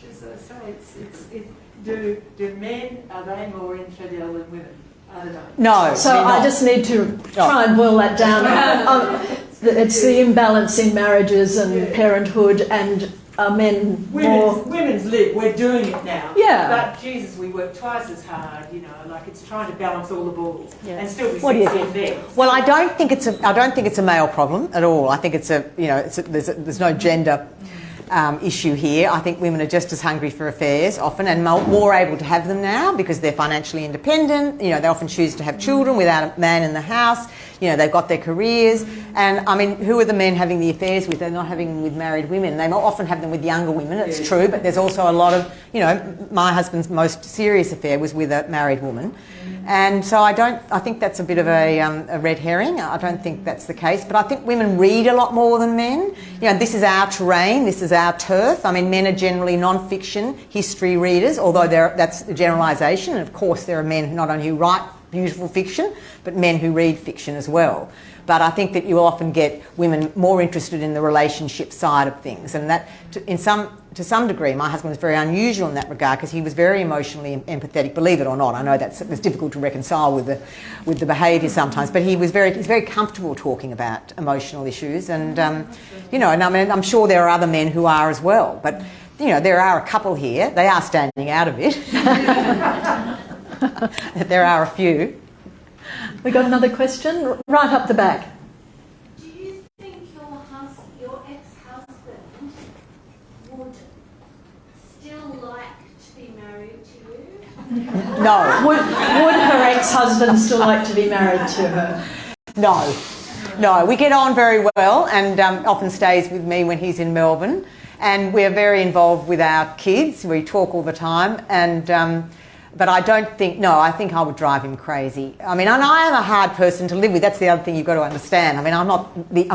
as I say, do men, are they more infidel than women? I don't know. No. So I just need to try and boil that down. It's the imbalance in marriages and parenthood, and are men more... Women's lib, we're doing it now. Yeah. But Jesus, we work twice as hard, you know, like it's trying to balance all the balls and still be What do you sexy in bed. Well, I don't think it's a male problem at all. I think there's no gender issue here. I think women are just as hungry for affairs often and more able to have them now because they're financially independent. You know, they often choose to have children without a man in the house. You know, they've got their careers. And, I mean, who are the men having the affairs with? They're not having them with married women. They often have them with younger women, it's true, but there's also a lot of, you know, my husband's most serious affair was with a married woman. And so I think that's a bit of a red herring. I don't think that's the case. But I think women read a lot more than men. You know, this is our terrain, this is our turf. I mean, men are generally non-fiction history readers, although that's a generalisation. And of course, there are men not only who write beautiful fiction, but men who read fiction as well. But I think that you often get women more interested in the relationship side of things, and that to some degree, my husband was very unusual in that regard because he was very emotionally empathetic. Believe it or not, I know it's difficult to reconcile with the behaviour sometimes, but he's very comfortable talking about emotional issues, and you know, and I mean, I'm sure there are other men who are as well, but you know, there are a couple here. They are standing out of it. There are a few. We got another question right up the back. Do you think your ex-husband would still like to be married to you? No. Would her ex-husband still like to be married to her? No. We get on very well, and often stays with me when he's in Melbourne. And we're very involved with our kids. We talk all the time, and but I don't think, no, I think I would drive him crazy. I mean, and I am a hard person to live with. That's the other thing you've got to understand. I mean, I'm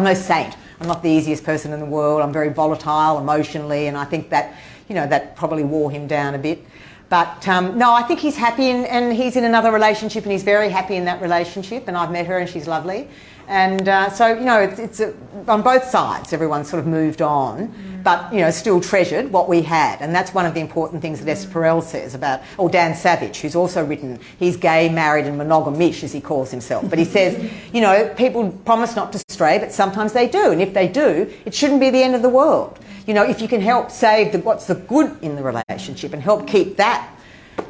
no saint. I'm not the easiest person in the world. I'm very volatile emotionally, and I think that, you know, that probably wore him down a bit. But no, I think he's happy, and he's in another relationship, and he's very happy in that relationship, and I've met her and she's lovely. And so, you know, it's on both sides, everyone's sort of moved on, but, you know, still treasured what we had. And that's one of the important things that Esther Perel says about, or Dan Savage, who's also written, he's gay, married and monogamish, as he calls himself. But he says, you know, people promise not to stray, but sometimes they do. And if they do, it shouldn't be the end of the world. You know, if you can help save what's the good in the relationship and help keep that,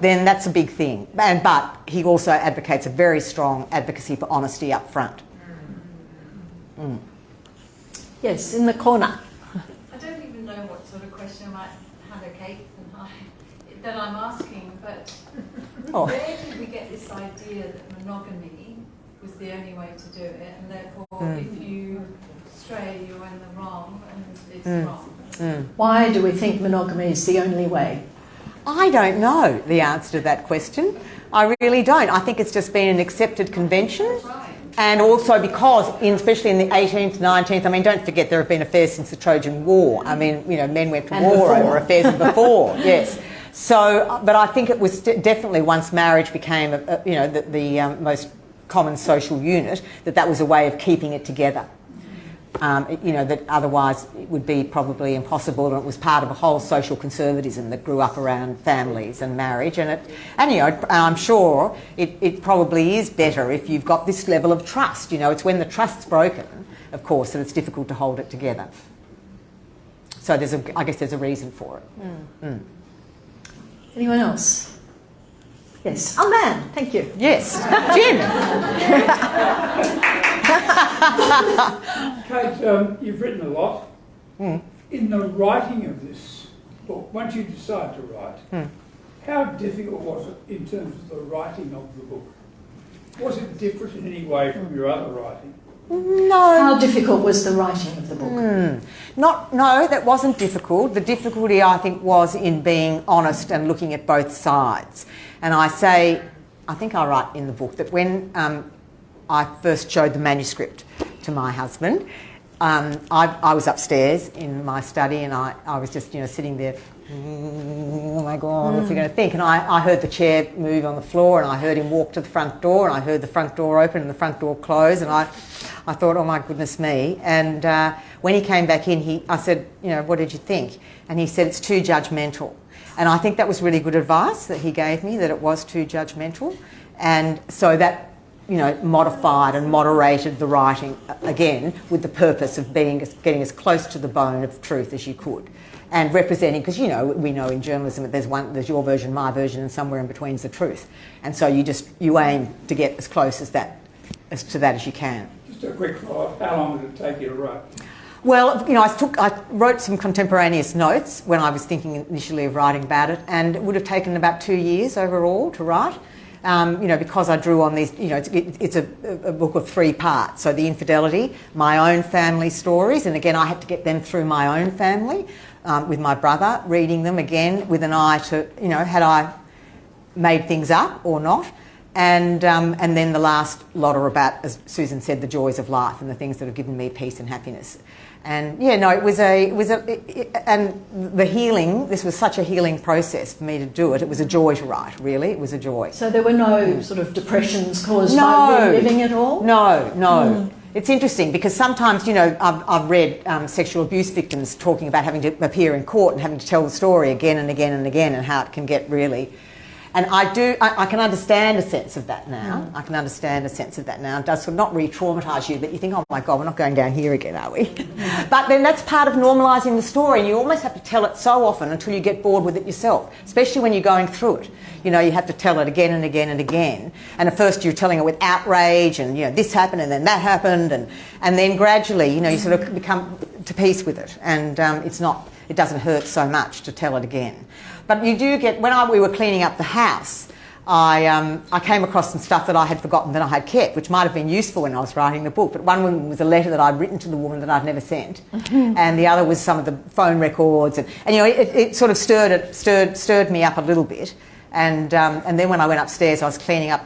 then that's a big thing. But he also advocates a very strong advocacy for honesty up front. Mm. Yes, in the corner. I don't even know what sort of question I might have a Kate that I'm asking, but where did we get this idea that monogamy was the only way to do it, and therefore if you stray, you're in the wrong, and it's wrong? Why do we think monogamy is the only way? I don't know the answer to that question. I really don't. I think it's just been an accepted convention. Right. And also because, especially in the 18th, 19th, I mean, don't forget there have been affairs since the Trojan War. I mean, you know, men went to war over affairs before, yes. So, but I think it was definitely once marriage became, you know, the most common social unit, that was a way of keeping it together. You know, that otherwise it would be probably impossible, and it was part of a whole social conservatism that grew up around families and marriage, and you know, I'm sure it probably is better if you've got this level of trust. You know, it's when the trust's broken, of course, that it's difficult to hold it together. So I guess there's a reason for it. Anyone else? Yes. Oh, man, thank you. Yes. Jim. Kate, you've written a lot. In the writing of this book, once you decide to write, how difficult was it in terms of the writing of the book? Was it different in any way from your other writing? No. How difficult was the writing of the book? No, that wasn't difficult. The difficulty, I think, was in being honest and looking at both sides. And I think I write in the book that when I first showed the manuscript to my husband, I was upstairs in my study, and I was just, you know, sitting there, oh my God, what's he going to think? And I heard the chair move on the floor, and I heard him walk to the front door, and I heard the front door open and the front door close, and I thought, oh my goodness me. And when he came back in, I said, you know, what did you think? And he said, it's too judgmental. And I think that was really good advice that he gave me, that it was too judgmental. And so that modified and moderated the writing again with the purpose of getting as close to the bone of truth as you could. And representing, because we know in journalism that there's your version, my version, and somewhere in between is the truth. And so you aim to get as close to that as you can. Just a quick follow-up. How long did it take you to write? Well, I wrote some contemporaneous notes when I was thinking initially of writing about it, and it would have taken about 2 years overall to write. Because I drew on these, it's a book of 3 parts. So the infidelity, my own family stories, and again I had to get them through my own family with my brother, reading them again with an eye to, had I made things up or not. And then the last lot are about, as Susan said, the joys of life and the things that have given me peace and happiness. And and the healing, this was such a healing process for me to do it. It was a joy to write, really. It was a joy. So there were no sort of depressions caused by reliving it all? No. It's interesting because sometimes, I've read sexual abuse victims talking about having to appear in court and having to tell the story again and again and again, and how it can get really... And I can understand a sense of that now. I can understand a sense of that now. It does sort of not re-traumatise you, but you think, oh my God, we're not going down here again, are we? But then that's part of normalising the story, and you almost have to tell it so often until you get bored with it yourself, especially when you're going through it. You have to tell it again and again and again. And at first you're telling it with outrage and, this happened and then that happened. And then gradually, you sort of become to peace with it. And it doesn't hurt so much to tell it again. But you do get, when we were cleaning up the house, I came across some stuff that I had forgotten that I had kept, which might have been useful when I was writing the book. But one was a letter that I'd written to the woman that I'd never sent, and the other was some of the phone records, and it sort of stirred me up a little bit. And then when I went upstairs, I was cleaning up,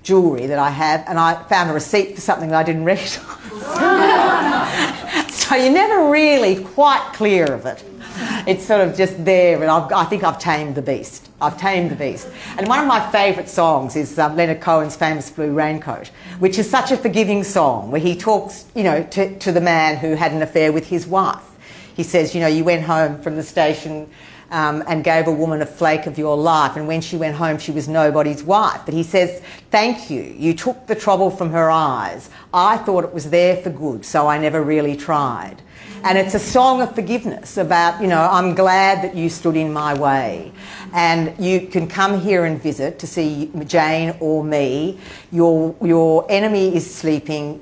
jewellery that I have, and I found a receipt for something that I didn't recognise. So you're never really quite clear of it. It's sort of just there, and I think I've tamed the beast. And one of my favourite songs is Leonard Cohen's famous Blue Raincoat, which is such a forgiving song, where he talks, to the man who had an affair with his wife. He says, you went home from the station and gave a woman a flake of your life, and when she went home she was nobody's wife. But he says, thank you, you took the trouble from her eyes. I thought it was there for good, so I never really tried. And it's a song of forgiveness about, I'm glad that you stood in my way, and you can come here and visit to see Jane or me. Your enemy is sleeping,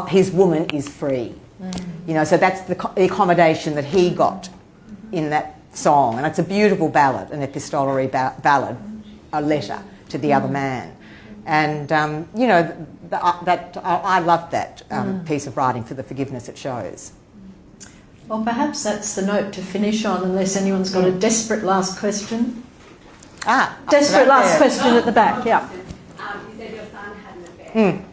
his woman is free. So that's the accommodation that he got in that song, and it's a beautiful ballad, an epistolary ballad, a letter to the other man. And I love that piece of writing for the forgiveness it shows. Well, perhaps that's the note to finish on, unless anyone's got a desperate last question. Desperate last question at the back, yeah. You said your son had an affair.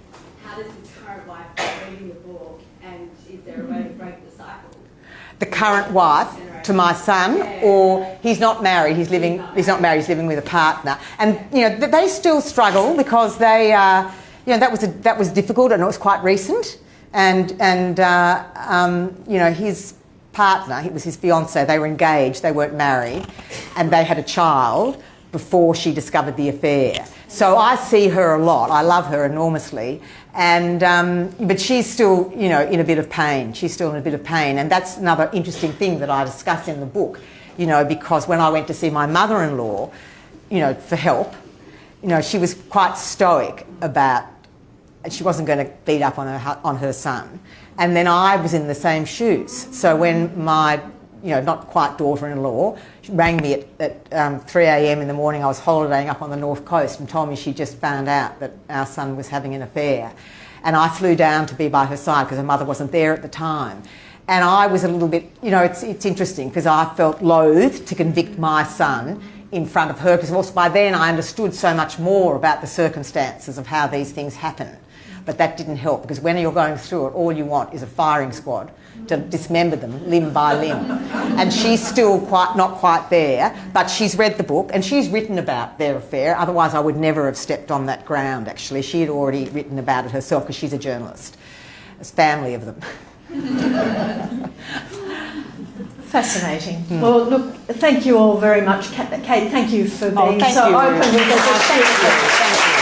How does his current wife reading the book, and is there a way to break the cycle? The current wife to my son, or he's not married, he's living with a partner. And, they still struggle because they, that was difficult, and it was quite recent. And his partner, it was his fiancée, they were engaged, they weren't married, and they had a child before she discovered the affair. So I see her a lot, I love her enormously, and but she's still, in a bit of pain. She's still in a bit of pain, and that's another interesting thing that I discuss in the book, because when I went to see my mother-in-law, for help, she was quite stoic about, she wasn't going to beat up on her son. And then I was in the same shoes. So when my, not quite daughter-in-law, she rang me at 3 a.m. in the morning, I was holidaying up on the north coast, and told me she just found out that our son was having an affair. And I flew down to be by her side because her mother wasn't there at the time. And I was a little bit, it's interesting because I felt loath to convict my son in front of her, because also by then I understood so much more about the circumstances of how these things happen. But that didn't help, because when you're going through it, all you want is a firing squad to dismember them limb by limb. And she's still not quite there, but she's read the book and she's written about their affair. Otherwise I would never have stepped on that ground, actually. She had already written about it herself, because she's a journalist. There's a family of them. Fascinating. Well, look, thank you all very much. Kate, thank you for being so open with us. Thank you.